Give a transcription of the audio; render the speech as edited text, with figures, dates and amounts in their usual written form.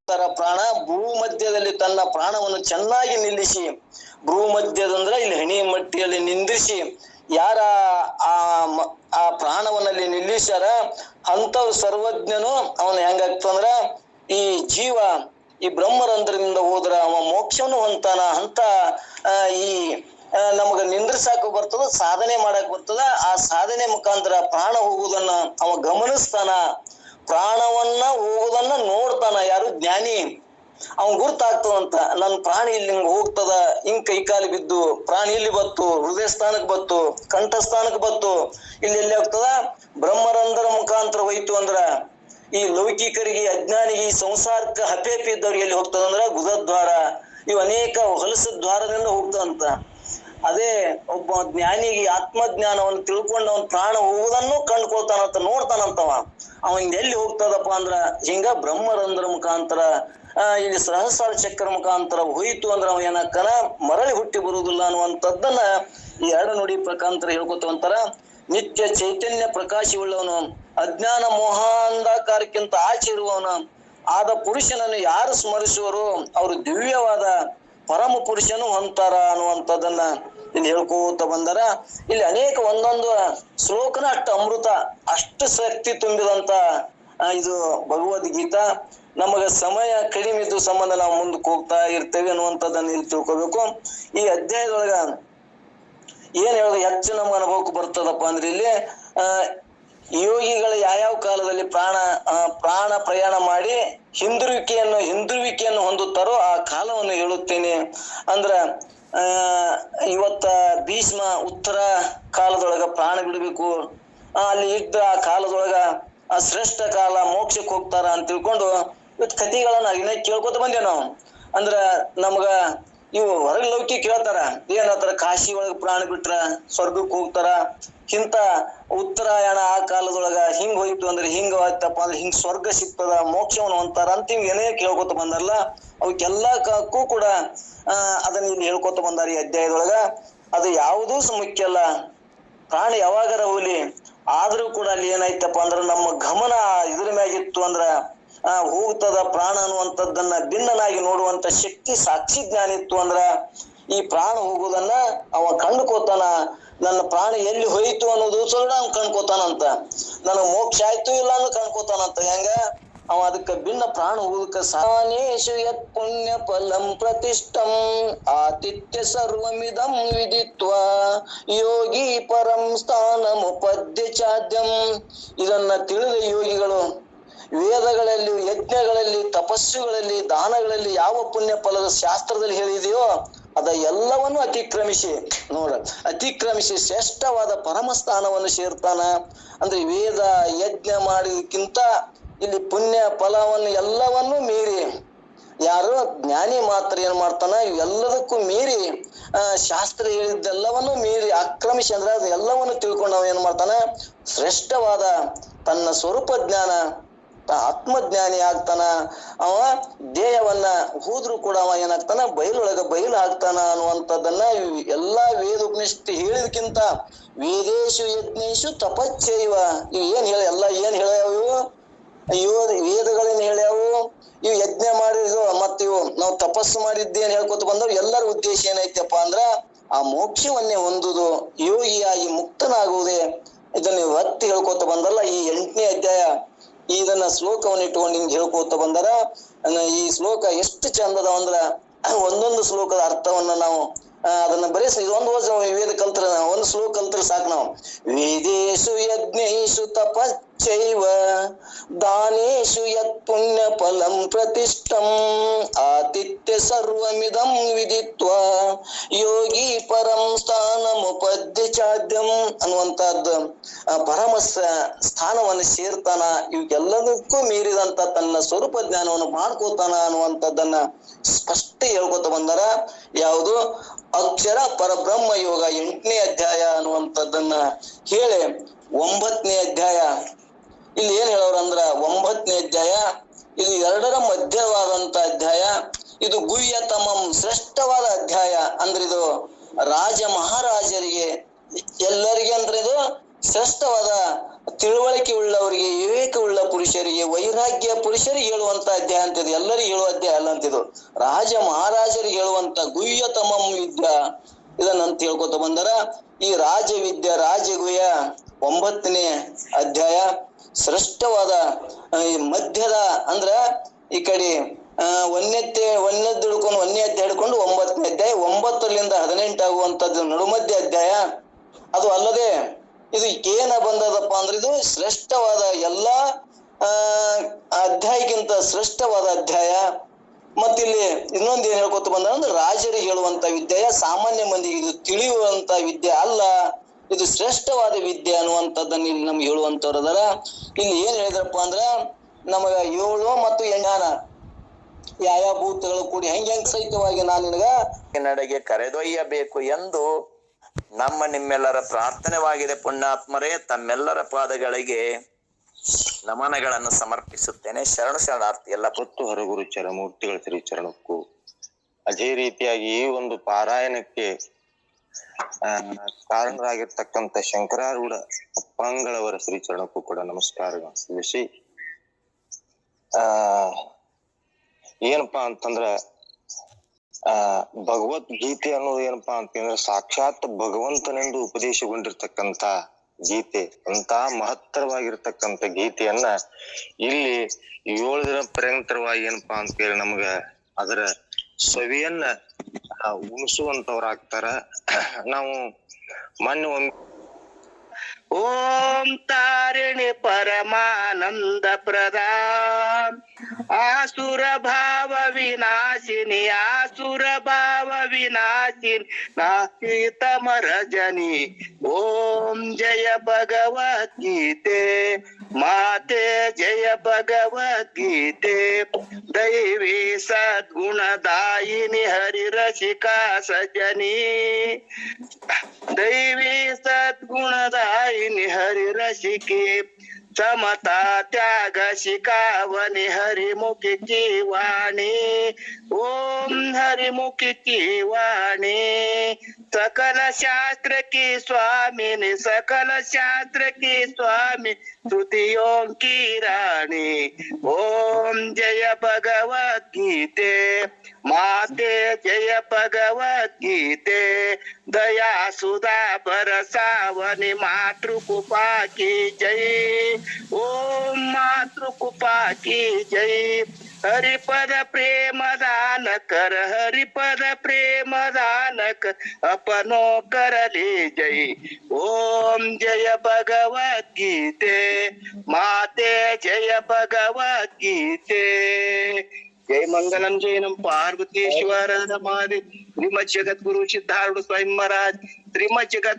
ಪ್ರಾಣ ಭೂ ಮಧ್ಯದಲ್ಲಿ ತನ್ನ ಪ್ರಾಣವನ್ನು ಚೆನ್ನಾಗಿ ನಿಲ್ಲಿಸಿ, ಭೂ ಮಧ್ಯದಂದ್ರೆ ಇಲ್ಲಿ ಹಣಿ ಮಟ್ಟಿಯಲ್ಲಿ ನಿಂದಿಸಿ ಯಾರ ಆ ಪ್ರಾಣವನ್ನಲ್ಲಿ ನಿಲ್ಲಿಸ್ಯಾರ ಅಂತವ್ ಸರ್ವಜ್ಞನು ಅವನು ಹೆಂಗಾಗ್ತಂದ್ರ ಈ ಜೀವ ಈ ಬ್ರಹ್ಮರಂಧ್ರದಿಂದ ಹೋದ್ರ ಅವ ಮೋಕ್ಷವನ್ನು ಹೊಂತಾನ ಅಂತ ಈ ನಮಗ ನಿಂದ್ರಿಸಾಕ ಬರ್ತದ, ಸಾಧನೆ ಮಾಡಕ್ ಬರ್ತದ. ಆ ಸಾಧನೆ ಮುಖಾಂತರ ಪ್ರಾಣ ಹೋಗುವುದನ್ನ ಅವ ಗಮನಿಸ್ತಾನ, ಪ್ರಾಣವನ್ನ ಹೋಗುದನ್ನ ನೋಡ್ತಾನ. ಯಾರು? ಜ್ಞಾನಿ. ಅವನ್ ಗುರ್ತಾಗ್ತದಂತ, ನನ್ ಪ್ರಾಣಿ ಇಲ್ಲಿ ಹಿಂಗ್ ಹೋಗ್ತದ, ಹಿಂಗ್ ಕೈಕಾಲಿ ಬಿದ್ದು ಪ್ರಾಣಿ ಇಲ್ಲಿ ಬತ್ತು, ಹೃದಯ ಸ್ಥಾನಕ್ ಬತ್ತು, ಕಂಠಸ್ಥಾನಕ್ ಬತ್ತು, ಇಲ್ಲಿ ಎಲ್ಲಿ ಹೋಗ್ತದ? ಬ್ರಹ್ಮರಂಧ್ರ ಮುಖಾಂತರ ಹೋಯ್ತು ಅಂದ್ರ ಈ ಲೌಕಿಕರಿಗೆ, ಅಜ್ಞಾನಿಗೆ, ಈ ಸಂಸಾರಕ್ಕೆ ಹಪೇಪಿ ಇದ್ದವ್ರಿಗೆ ಎಲ್ಲಿ ಹೋಗ್ತದಂದ್ರ ಗುದದ್ವಾರ, ಇವು ಅನೇಕ ಹೊಲಸ ದ್ವಾರದಿಂದ ಹೋಗ್ತದಂತ. ಅದೇ ಒಬ್ಬ ಜ್ಞಾನಿಗೆ ಆತ್ಮಜ್ಞಾನವನ್ನು ತಿಳ್ಕೊಂಡು ಅವನ್ ಪ್ರಾಣ ಹೋಗುವುದನ್ನು ಕಂಡ್ಕೊಳ್ತಾನಂತ, ನೋಡ್ತಾನಂತವ. ಅವನ್ ಎಲ್ಲಿ ಹೋಗ್ತದಪ್ಪ ಅಂದ್ರ ಹಿಂಗ ಬ್ರಹ್ಮರಂಧ್ರ ಮುಖಾಂತರ ಇಲ್ಲಿ ಸಹಸ್ರ ಚಕ್ರ ಮುಖಾಂತರ ಹೋಯ್ತು ಅಂದ್ರ ಅವ ಏನಕ್ಕನ ಮರಳಿ ಹುಟ್ಟಿ ಬರುವುದಿಲ್ಲ ಅನ್ನುವಂಥದ್ದನ್ನ ಈ ಎರಡು ನುಡಿ ಪ್ರಕಾಂತರ ಹೇಳ್ಕೊತವಂತಾರ. ನಿತ್ಯ ಚೈತನ್ಯ ಪ್ರಕಾಶವುಳ್ಳವನು, ಅಜ್ಞಾನ ಮೋಹಾಂಧಕಾರಕ್ಕಿಂತ ಆಚೆ ಇರುವವನು ಆದ ಪುರುಷನನ್ನು ಯಾರು ಸ್ಮರಿಸುವರು ಅವರು ದಿವ್ಯವಾದ ಪರಮ ಪುರುಷನು ಹೊಂತಾರ ಅನ್ನುವಂಥದ್ದನ್ನ ಇಲ್ಲಿ ಹೇಳ್ಕೋತ ಬಂದಾರ. ಇಲ್ಲಿ ಅನೇಕ ಒಂದೊಂದು ಶ್ಲೋಕನ ಅಷ್ಟು ಅಮೃತ, ಅಷ್ಟು ಶಕ್ತಿ ತುಂಬಿದಂತ ಇದು ಭಗವದ್ಗೀತಾ. ನಮಗ ಸಮಯ ಕಡಿಮೆ ಇದ್ದು ಸಂಬಂಧ ನಾವು ಮುಂದಕ್ಕೆ ಹೋಗ್ತಾ ಇರ್ತೇವೆ ಅನ್ನುವಂಥದ್ದನ್ನ ಇಲ್ಲಿ ತಿಳ್ಕೊಬೇಕು. ಈ ಅಧ್ಯಾಯದೊಳಗ ಏನ್ ಹೇಳೋದು ಹೆಚ್ಚು ನಮ್ಗೆ ಅನುಭವಕ್ಕೆ ಬರ್ತದಪ್ಪ ಅಂದ್ರೆ ಇಲ್ಲಿ ಯೋಗಿಗಳು ಯಾವ್ಯಾವ ಕಾಲದಲ್ಲಿ ಪ್ರಾಣ ಪ್ರಯಾಣ ಮಾಡಿ ಹಿಂದಿರುವಿಕೆಯನ್ನು ಹೊಂದುತ್ತಾರೋ ಆ ಕಾಲವನ್ನು ಹೇಳುತ್ತೇನೆ. ಅಂದ್ರ ಇವತ್ತ ಭೀಷ್ಮ ಉತ್ತರ ಕಾಲದೊಳಗ ಪ್ರಾಣ ಬಿಡಬೇಕು, ಅಲ್ಲಿ ಇದ್ದ ಆ ಕಾಲದೊಳಗ ಆ ಶ್ರೇಷ್ಠ ಕಾಲ, ಮೋಕ್ಷಕ್ಕೆ ಹೋಗ್ತಾರ ಅಂತ ತಿಳ್ಕೊಂಡು ಇವತ್ತು ಕಥೆಗಳನ್ನ ಇನ್ನೇ ಕೇಳ್ಕೊತ ಬಂದೇವ್ ನಾವು. ಅಂದ್ರ ನಮ್ಗ ಇವು ಹೊರಗೆ ಲೌಕಿಕ ಕೇಳ್ತಾರ, ಏನಂತಾರ ಕಾಶಿ ಒಳಗ ಪ್ರಾಣ ಬಿಟ್ರ ಸ್ವರ್ಗಕ್ಕೆ ಹೋಗ್ತಾರ, ಇಂತ ಉತ್ತರಾಯಣ ಆ ಕಾಲದೊಳಗ ಹಿಂಗ್ ಹೋಯ್ತು ಅಂದ್ರೆ ಹಿಂಗ ಆಯ್ತಪ್ಪ ಅಂದ್ರೆ ಹಿಂಗ್ ಸ್ವರ್ಗ ಸಿಗ್ತದ, ಮೋಕ್ಷವನ್ನು ಹೊಂತಾರ ಅಂತ ಹಿಂಗ್ ಏನೇ ಕೇಳ್ಕೊತ ಬಂದಾರಲ್ಲ, ಅವಕ್ಕೆಲ್ಲಕ್ಕೂ ಕೂಡ ಅದನ್ನ ಇಲ್ಲಿ ಹೇಳ್ಕೊತ ಬಂದಾರ ಈ ಅಧ್ಯಾಯದೊಳಗ. ಅದು ಯಾವುದೂ ಮುಖ್ಯ ಅಲ್ಲ, ಪ್ರಾಣ ಯಾವಾಗರ ಹೋಗ್ಲಿ, ಆದ್ರೂ ಕೂಡ ಅಲ್ಲಿ ಏನಾಯ್ತಪ್ಪ ಅಂದ್ರ ನಮ್ಮ ಗಮನ ಇದ್ರ ಮ್ಯಾಗಿತ್ತು ಅಂದ್ರ ಹೋಗ್ತದ ಪ್ರಾಣ ಅನ್ನುವಂಥದ್ದನ್ನ ಭಿನ್ನನಾಗಿ ನೋಡುವಂತ ಶಕ್ತಿ ಸಾಕ್ಷಿ ಜ್ಞಾನ ಇತ್ತು ಅಂದ್ರ ಈ ಪ್ರಾಣ ಹೋಗುದನ್ನ ಅವ ಕಂಡುಕೋತಾನ. ನನ್ನ ಪ್ರಾಣ ಎಲ್ಲಿ ಹೋಯ್ತು ಅನ್ನೋದು ಸುಳ್ಳ ಅವ್ ಕಂಡ್ಕೋತಾನಂತ, ನನಗ್ ಮೋಕ್ಷ ಆಯ್ತು ಇಲ್ಲ ಅನ್ನೋ ಕಂಡ್ಕೋತಾನಂತ. ಹೆಂಗ ಅವ ಅದಕ್ಕ ಭಿನ್ನ ಪ್ರಾಣ ಹೋಗುದಕ್ಕ ಸಾನೇಶು ಯತ್ ಪುಣ್ಯ ಫಲಂ ಪ್ರತಿಷ್ಠಂ ಆತಿಥ್ಯ ಸರ್ವಮಿದಂ ವಿದಿತ್ವ ಯೋಗಿ ಪರಂ ಸ್ಥಾನಮುಪದ್ಯ ಚಾದ್ಯಂ. ಇದನ್ನ ತಿಳಿದ ಯೋಗಿಗಳು ವೇದಗಳಲ್ಲಿ, ಯಜ್ಞಗಳಲ್ಲಿ, ತಪಸ್ಸುಗಳಲ್ಲಿ, ದಾನಗಳಲ್ಲಿ ಯಾವ ಪುಣ್ಯ ಫಲದ ಶಾಸ್ತ್ರದಲ್ಲಿ ಹೇಳಿದೆಯೋ ಅದ ಎಲ್ಲವನ್ನು ಅತಿಕ್ರಮಿಸಿ ಶ್ರೇಷ್ಠವಾದ ಪರಮ ಸ್ಥಾನವನ್ನು ಸೇರ್ತಾನ. ಅಂದ್ರೆ ವೇದ ಯಜ್ಞ ಮಾಡಿದಕ್ಕಿಂತ ಇಲ್ಲಿ ಪುಣ್ಯ ಫಲವನ್ನು ಎಲ್ಲವನ್ನೂ ಮೀರಿ, ಯಾರು ಜ್ಞಾನಿ ಮಾತ್ರ ಏನ್ ಮಾಡ್ತಾನ, ಎಲ್ಲದಕ್ಕೂ ಮೀರಿ ಶಾಸ್ತ್ರ ಹೇಳಿದ್ದೆಲ್ಲವನ್ನು ಮೀರಿ ಆಕ್ರಮಿಸಿ ಅಂದ್ರೆ ಅದು ಎಲ್ಲವನ್ನು ತಿಳ್ಕೊಂಡು ಅವ ಏನ್ ಮಾಡ್ತಾನ, ಶ್ರೇಷ್ಠವಾದ ತನ್ನ ಸ್ವರೂಪ ಜ್ಞಾನ, ಆತ್ಮಜ್ಞಾನಿ ಆಗ್ತಾನ. ಅವ ದೇಹವನ್ನ ಹೋದ್ರು ಕೂಡ ಅವ ಏನಾಗ್ತಾನ, ಬಯಲು ಆಗ್ತಾನ ಅನ್ನುವಂಥದ್ದನ್ನ ಎಲ್ಲಾ ವೇದ ಉಪನಿಷತ್ತು ಹೇಳಿದಕ್ಕಿಂತ ವೇದೇಶು ಯಜ್ಞೇಶು ತಪಶ್ಚೈವ ಇವು ಏನ್ ಹೇಳ್ಯಾವು ವೇದಗಳೇನ್ ಹೇಳ್ಯಾವು, ಇವು ಯಜ್ಞ ಮಾಡಿದ್ವು ಮತ್ತಿವು ನಾವು ತಪಸ್ಸು ಮಾಡಿದ್ದೇನ್ ಹೇಳ್ಕೊತ ಬಂದವ್ರು ಎಲ್ಲರ ಉದ್ದೇಶ ಏನೈತಪ್ಪ ಅಂದ್ರ ಆ ಮೋಕ್ಷವನ್ನೇ ಹೊಂದುದು, ಯೋಗಿಯಾಗಿ ಮುಕ್ತನಾಗುವುದೇ. ಇದನ್ನ ಒತ್ತಿ ಹೇಳ್ಕೊತ ಬಂದಲ್ಲ ಈ 8ನೇ ಅಧ್ಯಾಯ. ಇದನ್ನ ಶ್ಲೋಕವನ್ನು ಇಟ್ಕೊಂಡು ಹಿಂಗ್ ಹೇಳ್ಕೋತ ಬಂದಾರ. ಈ ಶ್ಲೋಕ ಎಷ್ಟು ಚಂದದ ಅಂದ್ರ ಒಂದೊಂದು ಶ್ಲೋಕದ ಅರ್ಥವನ್ನ ನಾವು ಅದನ್ನ ಬರೀ ಇದೊಂದು ವೇದ ಕಲ್ತ್ರ ಒಂದು ಶ್ಲೋಕ ಕಲ್ತ್ರ ಸಾಕು ನಾವು. ವೇದೇಶು ಯಜ್ಞೇಶು ತಪಶ್ಚೈವ ದಾನೇಶು ಯತ್ ಪುಣ್ಯ ಫಲಂ ಪ್ರತಿಷ್ಠಂ ಆತಿಥ್ಯ ಸರ್ವಮಿದಂ ವಿದಿತ್ವ ಯೋಗಿ ಪರಂ ಸ್ಥಾನಮುಪದ್ಯ ಚಾದ್ಯಂ ಅನ್ನುವಂತಹದ್ದು ಪರಮ ಸ್ಥಾನವನ್ನು ಸೇರ್ತಾನ. ಇವಕ್ಕೆಲ್ಲದಕ್ಕೂ ಮೀರಿದಂತ ತನ್ನ ಸ್ವರೂಪ ಜ್ಞಾನವನ್ನು ಮಾಡ್ಕೋತಾನ ಅನ್ನುವಂಥದ್ದನ್ನ ಸ್ಪಷ್ಟ ಹೇಳ್ಕೊತ ಬಂದಾರ. ಯಾವುದು ಅಕ್ಷರ ಪರಬ್ರಹ್ಮ ಯೋಗ 8ನೇ ಅಧ್ಯಾಯ ಅನ್ನುವಂಥದ್ದನ್ನ ಹೇಳಿ 9ನೇ ಅಧ್ಯಾಯ ಇಲ್ಲಿ ಏನ್ ಹೇಳೋರಂದ್ರ 9ನೇ ಅಧ್ಯಾಯ ಇದು 2ರ ಮಧ್ಯವಾದಂತ ಅಧ್ಯಾಯ. ಇದು ಗುಹ್ಯತಮಂ ಶ್ರೇಷ್ಠವಾದ ಅಧ್ಯಾಯ. ಅಂದ್ರೆ ಇದು ರಾಜ ಮಹಾರಾಜರಿಗೆ ಎಲ್ಲರಿಗೆ ಅಂದ್ರೆ ಇದು ಶ್ರೇಷ್ಠವಾದ ತಿಳುವಳಿಕೆ ಉಳ್ಳವರಿಗೆ, ವಿವೇಕವುಳ್ಳ ಪುರುಷರಿಗೆ, ವೈರಾಗ್ಯ ಪುರುಷರಿಗೆ ಹೇಳುವಂತ ಅಧ್ಯಾಯ ಅಂತಿದು. ಎಲ್ಲರಿಗೂ ಹೇಳುವ ಅಧ್ಯಾಯ ಅಲ್ಲ ಅಂತಿದು. ರಾಜ ಮಹಾರಾಜರಿಗೆ ಹೇಳುವಂತ ಗುಹ್ಯತಮಂ ವಿದ್ಯಾ ಇದನ್ನಂತ ಹೇಳ್ಕೊತ ಬಂದರ. ಈ ರಾಜವಿದ್ಯಾ ರಾಜಗುಹ್ಯ 9ನೇ ಅಧ್ಯಾಯ ಶ್ರೇಷ್ಠವಾದ ಮಧ್ಯದ ಅಂದ್ರ ಈ ಕಡೆ ಒಂದನೇದ್ದು ಹಿಡ್ಕೊಂಡು 1ನೇ ಅಧ್ಯಾಯ ಹಿಡ್ಕೊಂಡು 9ನೇ ಅಧ್ಯಾಯ, 9ರಿಂದ 18 ಆಗುವಂತದ್ದು ನಡುಮಧ್ಯ ಅಧ್ಯಾಯ. ಅದು ಅಲ್ಲದೆ ಇದು ಏನ ಬಂದದಪ್ಪ ಅಂದ್ರೆ ಇದು ಶ್ರೇಷ್ಠವಾದ ಎಲ್ಲಾ ಅಧ್ಯಾಯಕ್ಕಿಂತ ಶ್ರೇಷ್ಠವಾದ ಅಧ್ಯಾಯ. ಮತ್ತಿಲ್ಲಿ ಇನ್ನೊಂದು ಏನ್ ಹೇಳ್ಕೊತ ಬಂದ ಅಂದ್ರೆ ರಾಜರಿಗೆ ಹೇಳುವಂತ ವಿದ್ಯೆಯ ಸಾಮಾನ್ಯ ಮಂದಿಗೆ ಇದು ತಿಳಿಯುವಂತ ವಿದ್ಯೆ ಅಲ್ಲ, ಇದು ಶ್ರೇಷ್ಠವಾದ ವಿದ್ಯೆ ಅನ್ನುವಂಥದ್ದನ್ನ ಇಲ್ಲಿ ನಮ್ಗೆ ಹೇಳುವಂತವ್ರು ಅದರ. ಇಲ್ಲಿ ಏನ್ ಹೇಳಿದ್ರಪ್ಪ ಅಂದ್ರ ನಮಗ 7 ಮತ್ತು 8 ಯಾವ ಭೂತಗಳು ಕೂಡಿ ಹೆಂಗ್ ಸಹಿತವಾಗಿ ನಾನು ನಿನಗ ನಡೆಗೆ ಕರೆದೊಯ್ಯಬೇಕು ಎಂದು ನಮ್ಮ ನಿಮ್ಮೆಲ್ಲರ ಪ್ರಾರ್ಥನೆವಾಗಿದೆ. ಪುಣ್ಯಾತ್ಮರೇ, ತಮ್ಮೆಲ್ಲರ ಪಾದಗಳಿಗೆ ನಮನಗಳನ್ನು ಸಮರ್ಪಿಸುತ್ತೇನೆ. ಶರಣಾರ್ಥಿ. ಎಲ್ಲ ಹೊತ್ತು ಹೊರಗುರು ಚರಮೂರ್ತಿಗಳ ಶ್ರೀ ಚರಣಕ್ಕೂ, ಅದೇ ರೀತಿಯಾಗಿ ಈ ಒಂದು ಪಾರಾಯಣಕ್ಕೆ ಕಾರಣರಾಗಿರ್ತಕ್ಕಂಥ ಶಂಕರಾರೂಢ ಅಪ್ಪಂಗಳವರ ಶ್ರೀ ಚರಣಕ್ಕೂ ಕೂಡ ನಮಸ್ಕಾರಗಳನ್ನು ಸಲ್ಲಿಸಿ, ಏನಪ್ಪಾ ಅಂತಂದ್ರ ಭಗವದ್ಗೀತೆ ಅನ್ನೋದು ಏನಪ್ಪಾ ಅಂತಂದ್ರೆ ಸಾಕ್ಷಾತ್ ಭಗವಂತನೆಂದು ಉಪದೇಶಗೊಂಡಿರ್ತಕ್ಕಂಥ ಗೀತೆ. ಅಂತ ಮಹತ್ತರವಾಗಿರ್ತಕ್ಕಂಥ ಗೀತೆಯನ್ನ ಇಲ್ಲಿ 7 ದಿನ ಪರ್ಯಂತರವಾಗಿ ಏನಪ್ಪಾ ಅಂತೇಳಿ ನಮ್ಗ ಅದರ ಸವಿಯನ್ನ ಉಣಿಸುವಂತವ್ರಾಗ್ತಾರ. ನಾವು ಮೊನ್ನೆ ಓಂ ತಾರಿಣಿ ಪರಮಾನಂದ ಪ್ರದಾನ್ ಆಸುರ ಭಾವ ವಿನಾಶಿನಿ, ಆಸುರ ಭಾವ ವಿನಾಶಿನಿ ನಾಶಿತಮರ ಜನಿ. ಓಂ ಜಯ ಭಗವದ್ಗೀತೆ ಮಾತೆ, ಜಯ ಭಗವದ್ಗೀತೆ. ದೈವಿ ಸದ್ಗುಣದಾಯಿನಿ ಹರಿರಸಿಕಾ ಸಜನಿ, ದೈವಿ ಸದ್ಗುಣದಾಯಿನಿ ಹರಿ ರಸಿಕೆ. ಸಮತಾ ತ್ಯಾಗ ಶಿಕಾವನಿ ಹರಿಮುಖಿ ಕಿ ವಾಣಿ. ಓಂ ಹರಿಮುಖಿ ಕಿ ವಾಣಿ. सकल शास्त्र की स्वामिनी, सकल शास्त्र की स्वामी, स्तुतियों की रानी. ओम जय भगवत गीते माते, जय भगवत गीते. दया सुधा बरसावनी मातृ कृपा की जय. ओम मातृ कृपा की जय. हरिपद प्रेम दान कर, हरिपद प्रेम दान कर, अपनो कर ले जय. ओम जय भगवत गीते माते, जय भगवत गीते. जय मंगलम जय नम पार्वतीश्वर नमादि. श्रीमद जगत गुरु सिद्धारूढ़ स्वामी महाराज, श्रीमद जगत